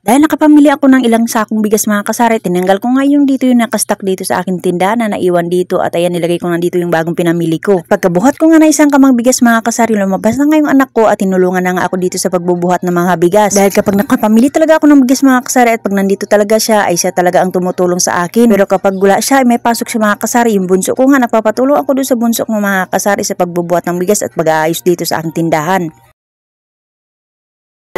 Dahil nakapamili ako ng ilang sakong bigas mga kasari, tinanggal ko nga yung dito yung nakastock dito sa aking tindahan na naiwan dito at ayan nilagay ko na dito yung bagong pinamili ko. Pagkabuhat ko nga na isang kamang bigas mga kasari, lumabas na nga yung anak ko at tinulungan na nga ako dito sa pagbubuhat ng mga bigas. Dahil kapag nakapamili talaga ako ng bigas mga kasari at pag nandito talaga siya ay siya talaga ang tumutulong sa akin. Pero kapag wala siya ay may pasok siya mga kasari, yung bunso ko nga nagpapatulong ako doon sa bunso ko mga kasari sa pagbubuhat ng bigas at pag-aayos dito sa aking tindahan.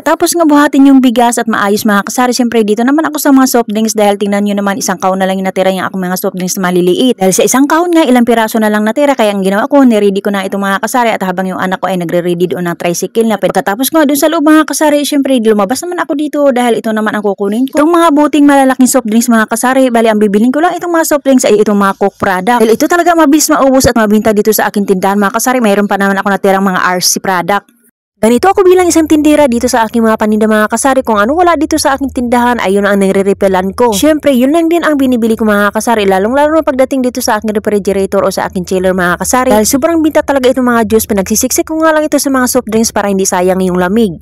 Tapos nga buhatin yung bigas at maayos mga kasari, siyempre dito naman ako sa mga soft drinks dahil tingnan nyo naman isang kahon na lang yung natira yung akong mga soft drinks na maliliit. Dahil sa isang kahon nga ilang piraso na lang natira kaya ang ginawa ko, niready ko na itong mga kasari at habang yung anak ko ay nagre-ready doon ng tricycle na pagkatapos nga doon sa loob mga kasari, siyempre lumabas naman ako dito dahil ito naman ang kukunin ko. Itong mga buting malalaking soft drinks mga kasari, bali ang bibiling ko lang itong mga soft drinks ay itong mga Coke product. Dahil ito talaga mabilis maubos at mabinta dito sa aking tindahan mga kasari, mayroon pa naman ako natirang mga RC product. Ganito ako bilang isang tindera dito sa aking mga paninda mga kasari, kung ano wala dito sa aking tindahan ay yun ang nire-repelan ko. Siyempre yun lang din ang binibili ko mga kasari, lalong lalo na pagdating dito sa aking refrigerator o sa aking chiller mga kasari. Dahil sobrang binta talaga itong mga juice, pinagsisiksik ko nga lang ito sa mga soft drinks para hindi sayang yung lamig.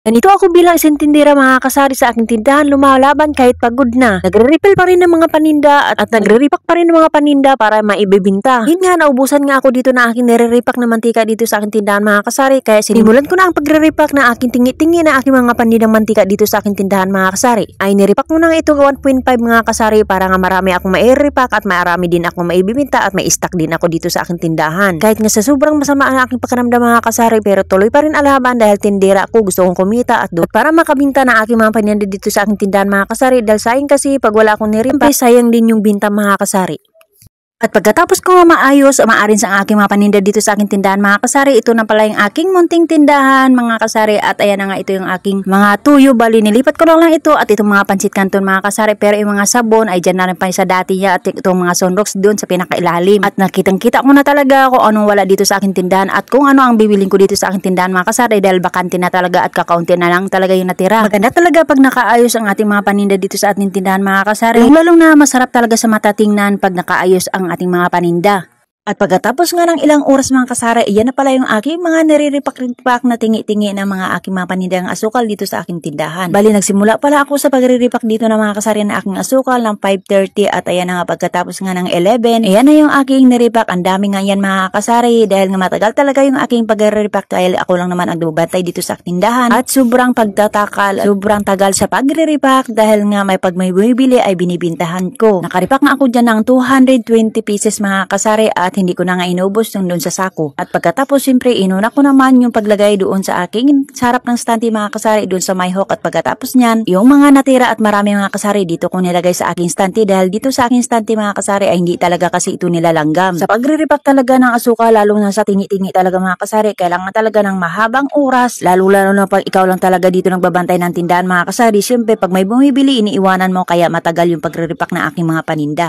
Ganito ako bilang isang tindera mga kasari sa aking tindahan, lumalaban kahit pagod na. Nagre-refill pa rin ng mga paninda at nagre-repack pa rin ng mga paninda para maibibinta. Yun nga, naubusan nga ako dito na aking nire-repack na mantika dito sa aking tindahan mga kasari. Kaya sinimulan ko na ang pagre-repack na aking tingi-tingi na aking mga panindang mantika dito sa aking tindahan mga kasari. Ay nirepack mo na nga itong 1.5 mga kasari para nga marami akong mai-repack at marami din akong maibibinta at may stock din ako dito sa aking tindahan. Kahit nga sa sobrang masama ang aking pakiramdam mga kasari, pero tuloy pa rin alaban dahil tindera ako, gusto kong kumita at doon para makabinta na aking mga paninda dito sa aking tindahan mga kasari. Dahil sayang kasi pag wala akong niripa, sayang din yung binta mga kasari. At pagkatapos ko maayos o maarin sa aking mga paninda dito sa aking tindahan mga kasari, ito na pala yung aking munting tindahan mga kasari. At ayan na nga ito yung aking mga tuyo, bali nilipat ko lang ito at itong mga pansit canton mga kasari. Pero yung mga sabon ay dyan na rin pa sa dati niya at itong mga sunrocks doon sa pinakailalim. At nakitang-kita ko na talaga kung anong wala dito sa aking tindahan at kung ano ang bibiling ko dito sa aking tindahan mga kasari dahil bakante na talaga at kakaunti na lang talaga yung natira. Maganda talaga pag nakaayos ang ating mga paninda dito sa ating tindahan mga kasari. Lalong na masarap talaga sa mata tingnan pag nakaayos ang ating mga paninda. At pagkatapos nga ng ilang oras mga kasari, iyan na pala yung aking mga nare-repack na tingi-tingi ng mga aking mga panindang asukal dito sa aking tindahan. Bali nagsimula pala ako sa pagre-repack dito ng mga kasari ng aking asukal ng 5:30 at ayan na nga pagkatapos nga ng 11, ayan na yung aking nare-repack. Ang dami nga yan mga kasari dahil nga matagal talaga yung aking pagre-repack dahil ako lang naman ang bubantay dito sa aking tindahan. At sobrang pagtatakal, sobrang tagal sa pagre-repack dahil nga pag may bumibili ay binibintahan ko. Nakarepack nga ako dyan ng 220 pieces mga kasari at hindi ko na nga inubos yung doon sa sako. At pagkatapos siyempre inuna ko naman yung paglagay doon sa aking sarap ng stante mga kasari doon sa my hook. At pagkatapos niyan yung mga natira at marami mga kasari dito ko nilagay sa aking stante dahil dito sa aking stante mga kasari ay hindi talaga kasi ito nilalanggam. Sa pagre-repack talaga ng asuka lalo na sa tingi-tingi talaga mga kasari, kailangan talaga ng mahabang oras lalo na pag ikaw lang talaga dito nagbabantay ng tindahan mga kasari. Siyempre pag may bumibili iniiwanan mo kaya matagal yung pagre-repack ng aking mga paninda.